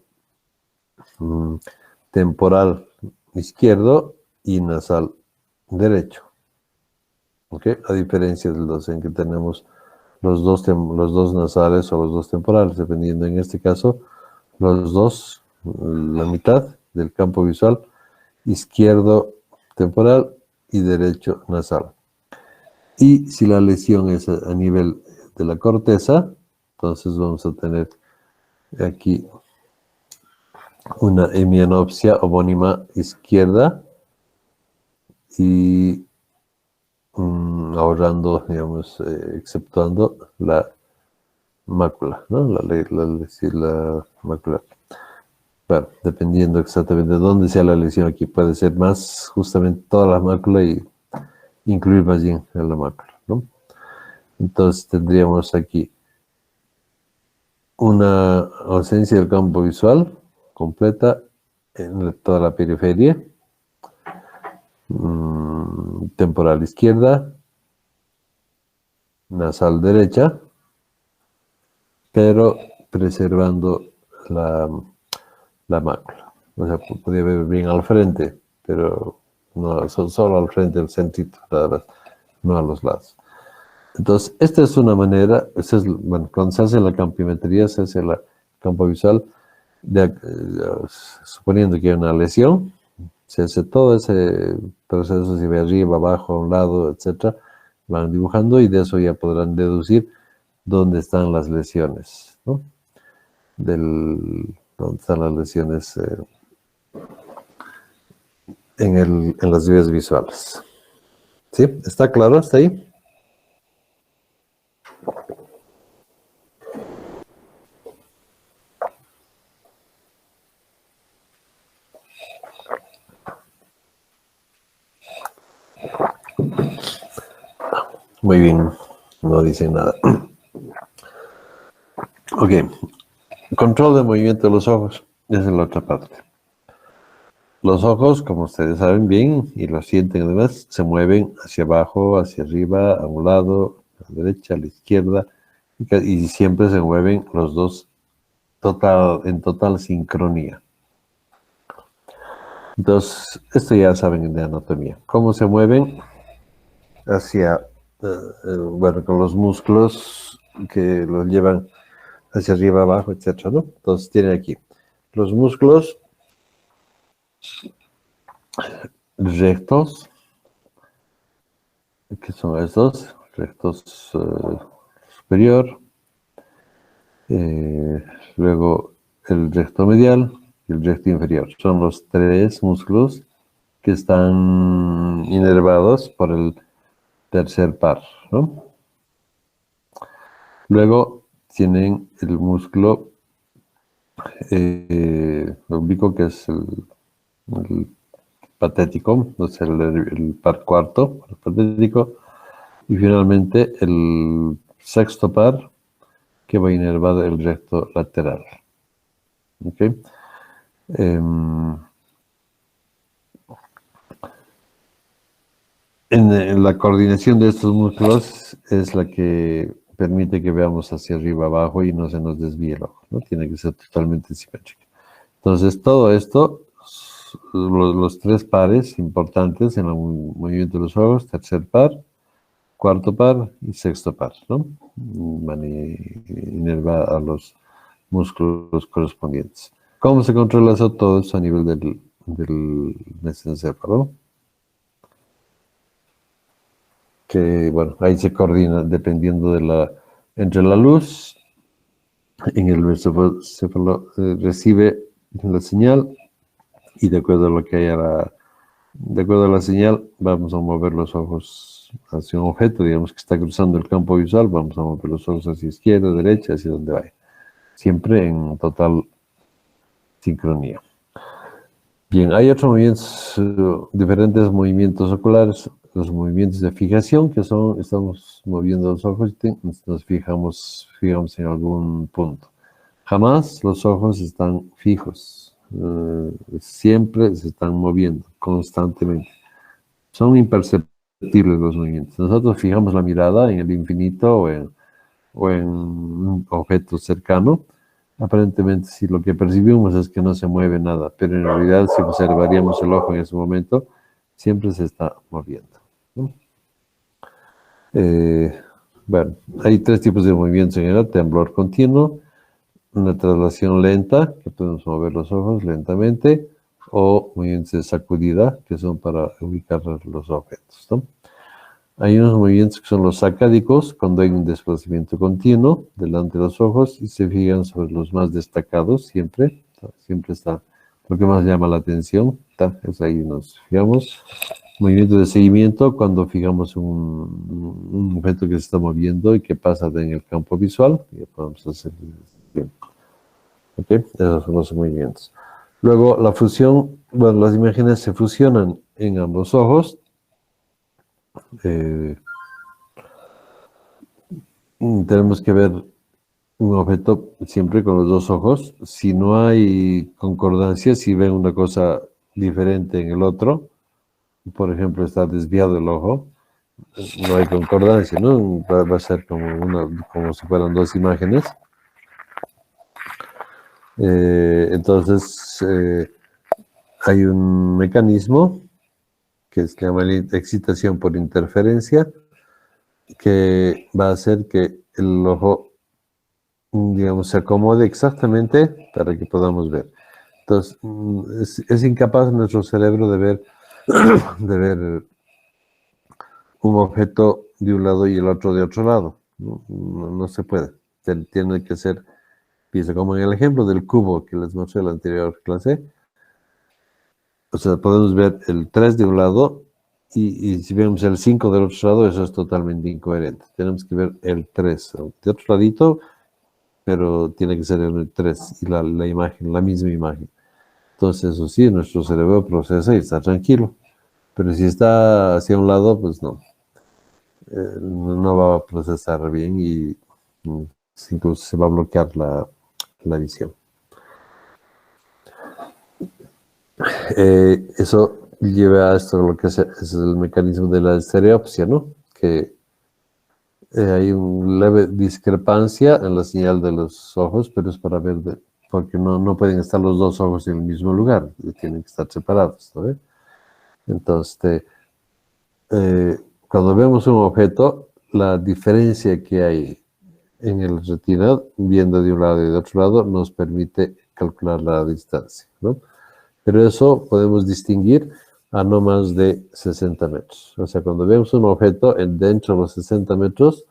temporal izquierdo y nasal derecho. ¿Okay? A diferencia del 2, en que tenemos los dos nasales o los dos temporales, dependiendo en este caso, los dos, la mitad del campo visual, izquierdo temporal y derecho nasal. Y si la lesión es a nivel de la corteza, entonces vamos a tener aquí una hemianopsia homónima izquierda y ahorrando, digamos, exceptuando la mácula, ¿no? La mácula. Claro, dependiendo exactamente de dónde sea la lesión, aquí puede ser más justamente toda la mácula y incluir más bien en la mácula, ¿no? Entonces tendríamos aquí una ausencia del campo visual completa en toda la periferia, temporal izquierda, nasal derecha, pero preservando la mácula. O sea, podría ver bien al frente, pero no solo al frente del centrito, no a los lados. Entonces, esta es una manera, bueno, cuando se hace la campimetría, se hace el campo visual, suponiendo que hay una lesión, se hace todo ese proceso, si ve arriba, abajo, a un lado, etcétera, van dibujando y de eso ya podrán deducir dónde están las lesiones, ¿no? Dónde están las lesiones en las vías visuales. ¿Sí? ¿Está claro hasta ahí? Muy bien, no dicen nada. Ok, control de movimiento de los ojos, esa es la otra parte. Los ojos, como ustedes saben bien y lo sienten además, se mueven hacia abajo, hacia arriba, a un lado, a la derecha, a la izquierda, y siempre se mueven los dos en total sincronía. Entonces, esto ya saben de anatomía. ¿Cómo se mueven? Hacia, bueno, con los músculos que los llevan hacia arriba, abajo, etcétera, ¿no? Entonces, tienen aquí los músculos rectos, que son estos, rectos superior, luego el recto medial y el recto inferior. Son los tres músculos que están inervados por el tercer par, ¿no? Luego tienen el músculo oblicuo, que es el patético, o sea, el par cuarto, el patético, y finalmente el sexto par, que va a inervar el recto lateral. ¿Okay? En la coordinación de estos músculos es la que permite que veamos hacia arriba, abajo y no se nos desvíe el ojo, ¿no? Tiene que ser totalmente simétrico. Entonces, todo esto, los tres pares importantes en el movimiento de los ojos, tercer par, cuarto par y sexto par, ¿no? Van a inervar a los músculos correspondientes. ¿Cómo se controla eso? Todo eso a nivel del mesencéfalo, que, bueno, ahí se coordina dependiendo entre la luz, en el mesencéfalo recibe la señal y de acuerdo a lo que haya de acuerdo a la señal, vamos a mover los ojos hacia un objeto, digamos que está cruzando el campo visual, vamos a mover los ojos hacia izquierda, derecha, hacia donde vaya. Siempre en total sincronía. Bien, hay otros movimientos, diferentes movimientos oculares, los movimientos de fijación, que son, estamos moviendo los ojos y nos fijamos en algún punto. Jamás los ojos están fijos, siempre se están moviendo constantemente. Son imperceptibles los movimientos. Nosotros fijamos la mirada en el infinito o en un objeto cercano. Aparentemente, si lo que percibimos es que no se mueve nada, pero en realidad, si observaríamos el ojo en ese momento, siempre se está moviendo, ¿no? Bueno, hay tres tipos de movimientos en general: temblor continuo, una traslación lenta, que podemos mover los ojos lentamente, o movimientos de sacudida, que son para ubicar los objetos, ¿no? Hay unos movimientos que son los sacádicos, cuando hay un desplazamiento continuo delante de los ojos y se fijan sobre los más destacados, siempre está lo que más llama la atención, es ahí nos fijamos. Movimiento de seguimiento, cuando fijamos un objeto que se está moviendo y que pasa en el campo visual, ya podemos hacer bien. ¿Okay? Esos son los movimientos. Luego la fusión, bueno, las imágenes se fusionan en ambos ojos. Tenemos que ver un objeto siempre con los dos ojos. Si no hay concordancia, si ven una cosa diferente en el otro, por ejemplo, está desviado el ojo, no hay concordancia, ¿no? Va a ser como si fueran dos imágenes. Entonces, hay un mecanismo que se llama excitación por interferencia, que va a hacer que el ojo digamos, se acomode exactamente para que podamos ver. Entonces, es incapaz nuestro cerebro de ver, de ver un objeto de un lado y el otro de otro lado. No se puede. Tiene que ser, piensa como en el ejemplo del cubo que les mostré en la anterior clase. O sea, podemos ver el 3 de un lado y si vemos el 5 del otro lado, eso es totalmente incoherente. Tenemos que ver el 3 de otro ladito, pero tiene que ser el 3 y la imagen, la misma imagen. Entonces, eso sí, nuestro cerebro procesa y está tranquilo. Pero si está hacia un lado, pues no. No va a procesar bien y incluso se va a bloquear la visión. Eso lleva a esto, lo que es el mecanismo de la estereopsia, ¿no? Que hay una leve discrepancia en la señal de los ojos, pero es para ver, porque no pueden estar los dos ojos en el mismo lugar, tienen que estar separados, ¿no? Entonces, cuando vemos un objeto, la diferencia que hay en el retina, viendo de un lado y de otro lado, nos permite calcular la distancia, ¿no? Pero eso podemos distinguir a no más de 60 metros. O sea, cuando vemos un objeto dentro de los 60 metros,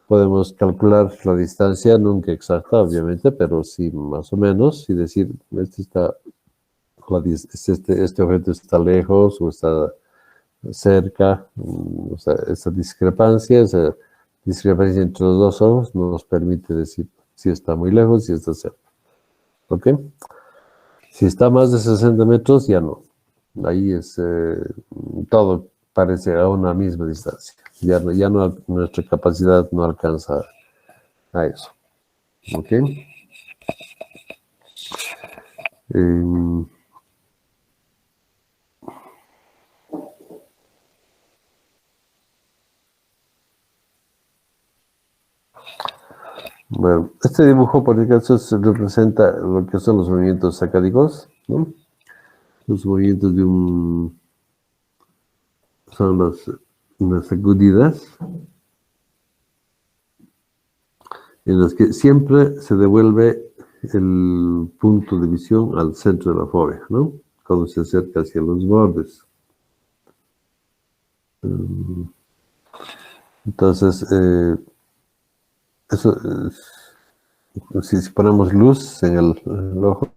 podemos calcular la distancia, nunca exacta, obviamente, pero sí más o menos, y decir, este objeto está lejos o está cerca. O sea, esa discrepancia entre los dos ojos nos permite decir si está muy lejos, si está cerca. ¿Ok? Si está más de 60 metros, ya no. Ahí todo parece a una misma distancia. Ya no, nuestra capacidad no alcanza a eso. ¿Ok? Bueno, este dibujo, por ejemplo, representa lo que son los movimientos sacádicos, ¿no? Los movimientos son unas sacudidas en las que siempre se devuelve el punto de visión al centro de la fobia, ¿no? Cuando se acerca hacia los bordes. Entonces, eso, si ponemos luz en el ojo,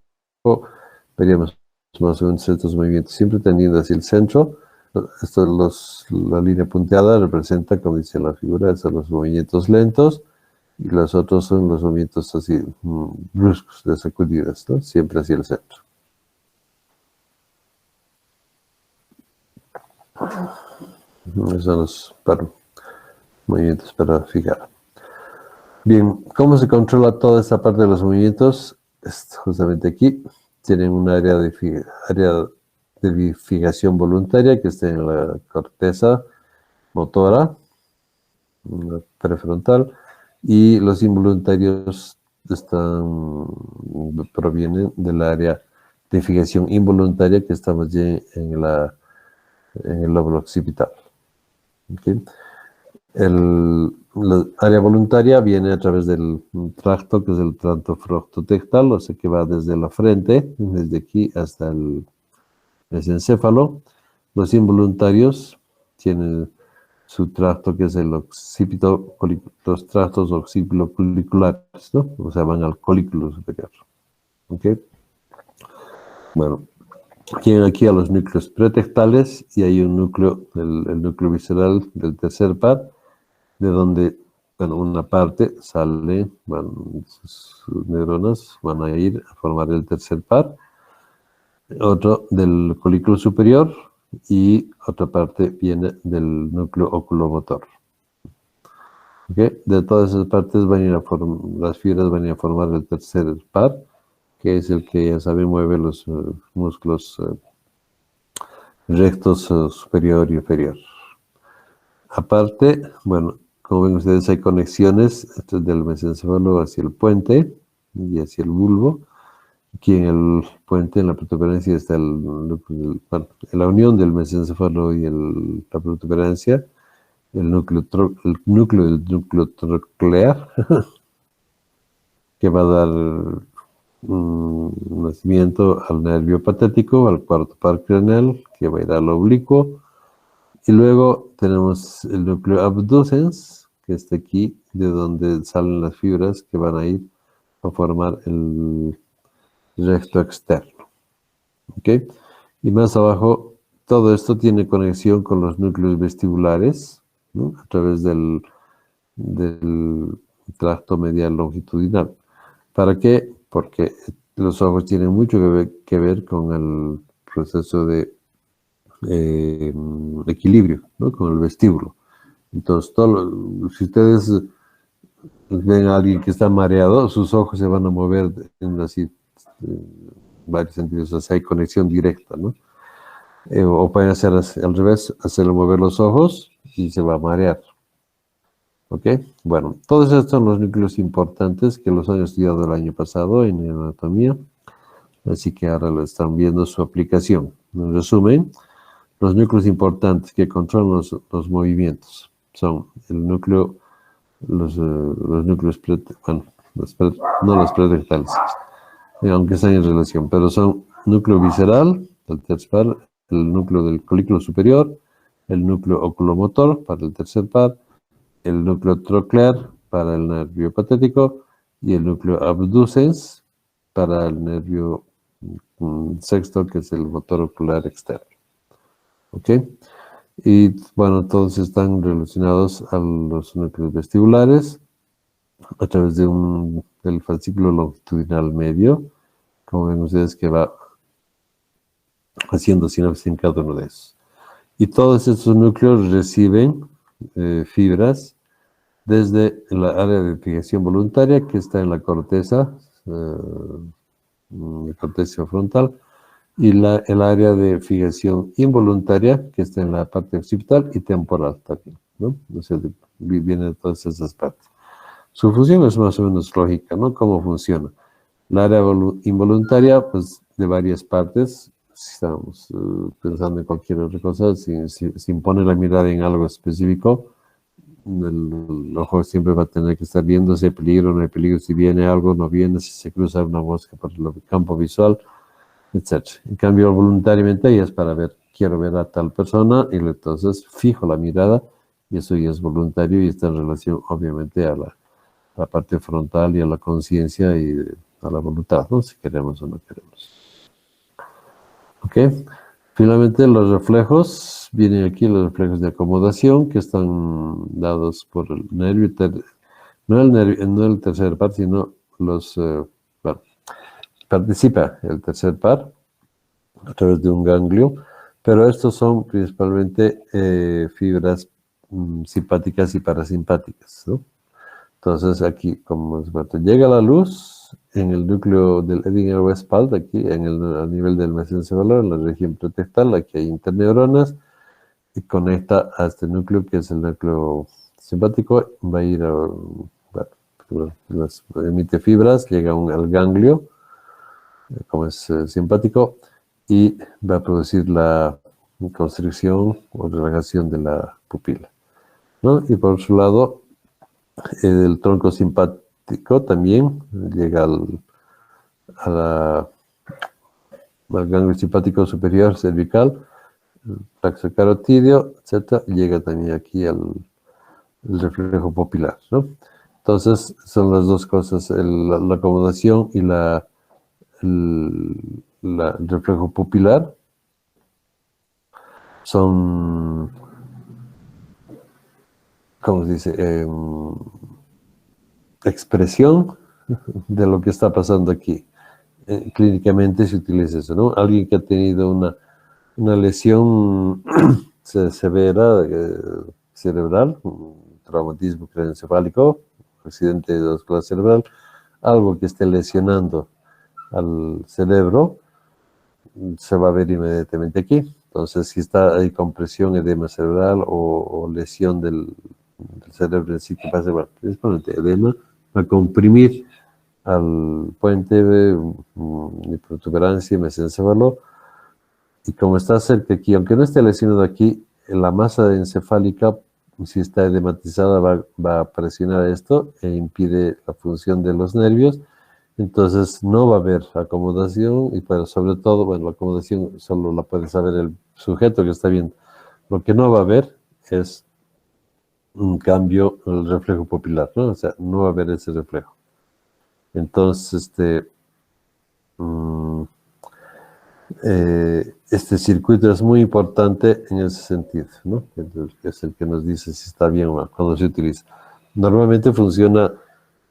veríamos más o menos estos movimientos, siempre tendiendo hacia el centro. La línea punteada representa, como dice la figura, esos son los movimientos lentos, y los otros son los movimientos así bruscos, de sacudidas, ¿no? Siempre hacia el centro. Esos son los movimientos para fijar. Bien, ¿cómo se controla toda esta parte de los movimientos? Justamente aquí tienen un área de fijación voluntaria que está en la corteza motora, la prefrontal, y los involuntarios provienen del área de fijación involuntaria que está más bien en el lóbulo occipital. ¿Okay? La área voluntaria viene a través del tracto, que es el tracto frontotectal, o sea que va desde la frente, desde aquí hasta el mesencéfalo. Los involuntarios tienen su tracto, que es el occipito, los tractos occipitoculiculares, ¿no? O sea, van al colículo superior. ¿Ok? Bueno, tienen aquí a los núcleos pretectales y hay un núcleo, el núcleo visceral del tercer par, de donde, bueno, una parte sale, sus neuronas van a ir a formar el tercer par, otro del colículo superior y otra parte viene del núcleo oculomotor. ¿Okay? De todas esas partes las fibras van a ir a formar el tercer par, que es el que, ya saben, mueve los músculos rectos superior y inferior. Aparte, bueno, como ven ustedes, hay conexiones del mesencéfalo hacia el puente y hacia el bulbo. Aquí en el puente, en la protuberancia, está la unión del mesencéfalo y la protuberancia, el núcleo del núcleo troclear. que va a dar nacimiento al nervio patético, al cuarto par craneal, que va a ir al oblicuo. Y luego tenemos el núcleo abducens, que está aquí, de donde salen las fibras que van a ir a formar el recto externo. ¿Ok? Y más abajo, todo esto tiene conexión con los núcleos vestibulares, ¿no? A través del tracto medial longitudinal. ¿Para qué? Porque los ojos tienen mucho que ver con el proceso de equilibrio, ¿no? Con el vestíbulo. Entonces, si ustedes ven a alguien que está mareado, sus ojos se van a mover en así varios sentidos, o sea, hay conexión directa, ¿no? O pueden hacer al revés, hacerlo mover los ojos y se va a marear. ¿Ok? Bueno, todos estos son los núcleos importantes que los han estudiado el año pasado en anatomía, así que ahora lo están viendo su aplicación. En resumen, los núcleos importantes que controlan los movimientos son el núcleo, los núcleos, bueno, no los predictales, aunque están en relación, pero son núcleo visceral, el tercer par, el núcleo del colículo superior, el núcleo oculomotor para el tercer par, el núcleo troclear para el nervio patético y el núcleo abducens para el nervio sexto, que es el motor ocular externo. ¿Ok? Y bueno, todos están relacionados a los núcleos vestibulares a través del fascículo longitudinal medio, como ven ustedes que va haciendo sinapsis en cada uno de esos. Y todos estos núcleos reciben fibras desde la área de fijación voluntaria que está en la corteza frontal, y el área de fijación involuntaria que está en la parte occipital y temporal también, ¿no? O sea, viene de todas esas partes. Su función es más o menos lógica, ¿no? ¿Cómo funciona? La área involuntaria, pues, de varias partes, si estamos pensando en cualquier otra cosa, sin poner la mirada en algo específico, el ojo siempre va a tener que estar viendo si hay peligro o no hay peligro, si viene algo, no viene, si se cruza una mosca por el campo visual, etc. En cambio, voluntariamente ahí es para ver, quiero ver a tal persona, y entonces fijo la mirada, y eso ya es voluntario y está en relación, obviamente, a la parte frontal y a la conciencia y a la voluntad, ¿no? Si queremos o no queremos. ¿Ok? Finalmente, los reflejos, vienen aquí los reflejos de acomodación que están dados por el nervio, no el tercer par, sino bueno, participa el tercer par a través de un ganglio, pero estos son principalmente fibras simpáticas y parasimpáticas, ¿no? Entonces aquí, como llega la luz en el núcleo del Edinger-Westphal, aquí a nivel del mesencefalo, en la región pretectal, aquí hay interneuronas, y conecta a este núcleo que es el núcleo simpático, va a ir emite fibras, llega al ganglio, como es simpático, y va a producir la constricción o relajación de la pupila, ¿no? Y por su lado, el tronco simpático también llega al ganglio simpático superior cervical, el plexo carotídeo, etc. Llega también aquí al reflejo pupilar, ¿no? Entonces, son las dos cosas, la acomodación y el reflejo pupilar son, ¿cómo se dice? Expresión de lo que está pasando aquí. Clínicamente se utiliza eso, ¿no? Alguien que ha tenido una lesión severa cerebral, un traumatismo craneoencefálico, accidente vascular cerebral, algo que esté lesionando al cerebro, se va a ver inmediatamente aquí. Entonces, si hay compresión, edema cerebral o lesión del cerebro en sí, que pasa, bueno, principalmente edema, va a comprimir al puente de protuberancia mesencéfalo, y como está cerca aquí, aunque no esté lesionado aquí, la masa encefálica, si está edematizada, va a presionar esto e impide la función de los nervios, Entonces no va a haber acomodación, y pero sobre todo, bueno, la acomodación solo la puede saber el sujeto que está viendo. Lo que no va a haber es un cambio en el reflejo pupilar, ¿no? O sea, no va a haber ese reflejo. Entonces, este circuito es muy importante en ese sentido, ¿no? Es el que nos dice si está bien o mal cuando se utiliza. Normalmente funciona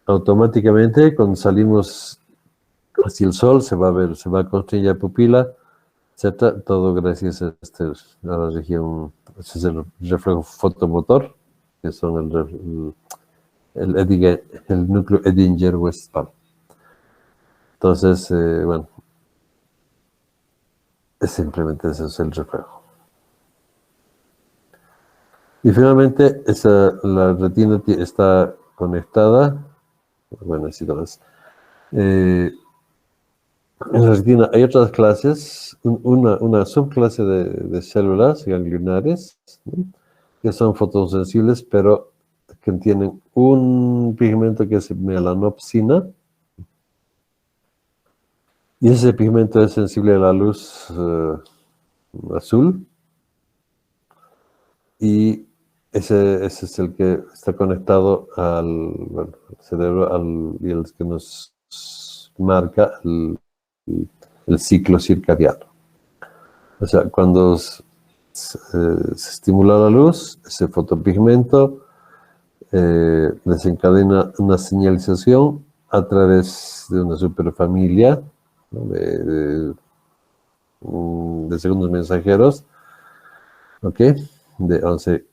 automáticamente cuando salimos hacia el sol, se va a ver, se va a construir la pupila, etcétera, todo gracias a la región, ese es el reflejo fotomotor, que son el núcleo Edinger-Westphal. Entonces, bueno, simplemente ese es el reflejo. Y finalmente, la retina está conectada, bueno, así lo es. En la retina hay otras clases, una subclase de células ganglionares, ¿no? Que son fotosensibles, pero que tienen un pigmento que es melanopsina, y ese pigmento es sensible a la luz azul, y ese es el que está conectado al cerebro y el que nos marca el ciclo circadiano. O sea, cuando se estimula la luz, ese fotopigmento desencadena una señalización a través de una superfamilia, ¿no? de segundos mensajeros, ¿ok? De 11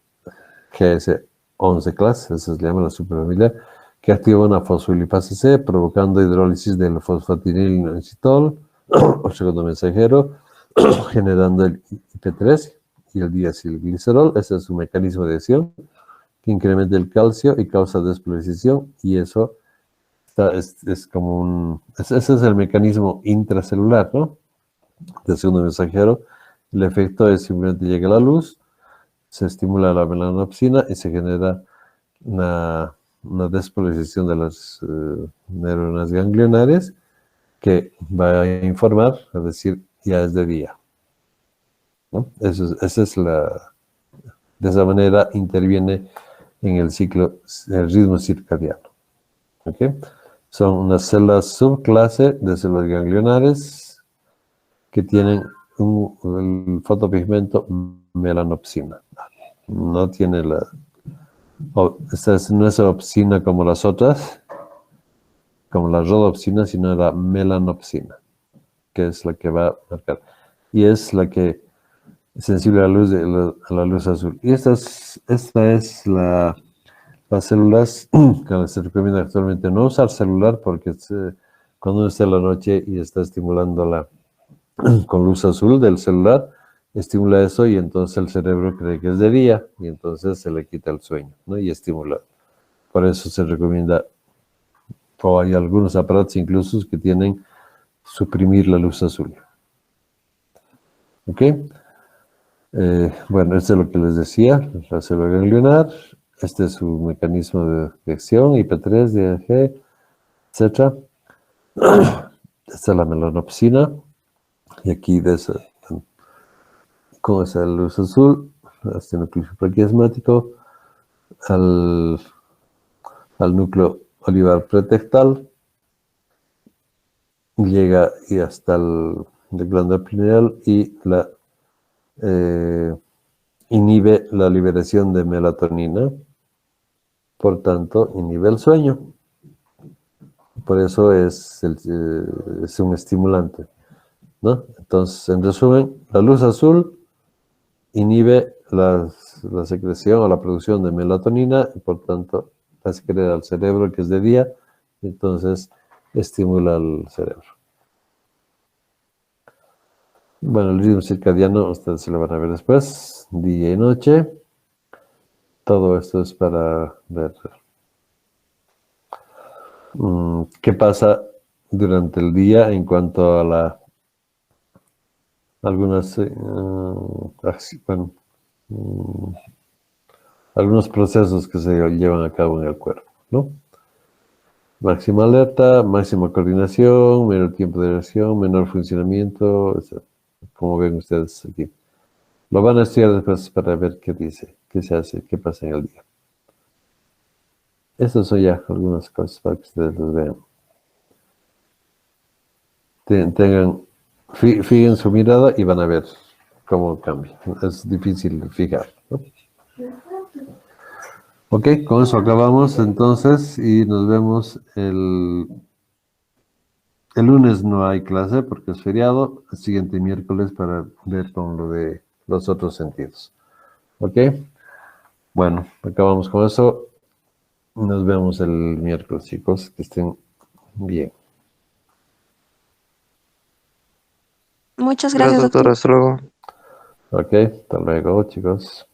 GS11 clase, esa se llama la superfamilia, que activa una fosfolipasa C, provocando hidrólisis del fosfatinilicitol, o segundo mensajero, generando el IP3 y el diacilglicerol. Ese es su mecanismo de acción, que incrementa el calcio y causa despolarización, y eso es como ese es el mecanismo intracelular, ¿no? Del segundo mensajero. El efecto es simplemente llega la luz, se estimula la melanopsina y se genera una despolarización de las neuronas ganglionares, que va a informar, es decir, ya es de día, ¿no? De esa manera interviene en el ciclo, el ritmo circadiano. ¿Okay? Son unas células subclase de células ganglionares que tienen el fotopigmento melanopsina. No tiene esta no es opsina como las otras, como la rodopsina, sino la melanopsina, que es la que va a marcar. Y es la que es sensible a la luz azul. Y esta es las células que se recomienda actualmente no usar celular, porque cuando uno está en la noche y está estimulando con luz azul del celular, estimula eso, y entonces el cerebro cree que es de día y entonces se le quita el sueño, ¿no? Y estimula. Por eso se recomienda, o hay algunos aparatos incluso que tienen suprimir la luz azul. ¿Ok? Bueno, esto es lo que les decía, la célula ganglionar. Este es su mecanismo de acción, IP3, DAG, etc. Esta es la melanopsina, y aquí con esa luz azul, este núcleo supraquiasmático, al núcleo olivar pretectal, llega y hasta la glándula pineal, y inhibe la liberación de melatonina, por tanto inhibe el sueño. Por eso es un estimulante, ¿no? Entonces, en resumen, la luz azul inhibe la secreción o la producción de melatonina, y por tanto la secreta al cerebro, que es de día, y entonces estimula al cerebro. Bueno, el ritmo circadiano ustedes se lo van a ver después, día y noche. Todo esto es para ver qué pasa durante el día en cuanto a algunos procesos que se llevan a cabo en el cuerpo, ¿no? Máxima alerta, máxima coordinación, menor tiempo de reacción, menor funcionamiento, etc. Como ven ustedes aquí. Lo van a estudiar después para ver qué dice, qué se hace, qué pasa en el día. Estas son ya algunas cosas para que ustedes los vean. Tengan, fijen su mirada y van a ver cómo cambia. Es difícil de fijar, ¿no? Ok, con eso acabamos entonces y nos vemos el lunes. No hay clase porque es feriado. El siguiente miércoles para ver con lo de los otros sentidos. Ok, bueno, acabamos con eso. Nos vemos el miércoles, chicos. Que estén bien. Muchas Gracias, gracias, doctor. doctor. Hasta luego. Ok, hasta luego, chicos.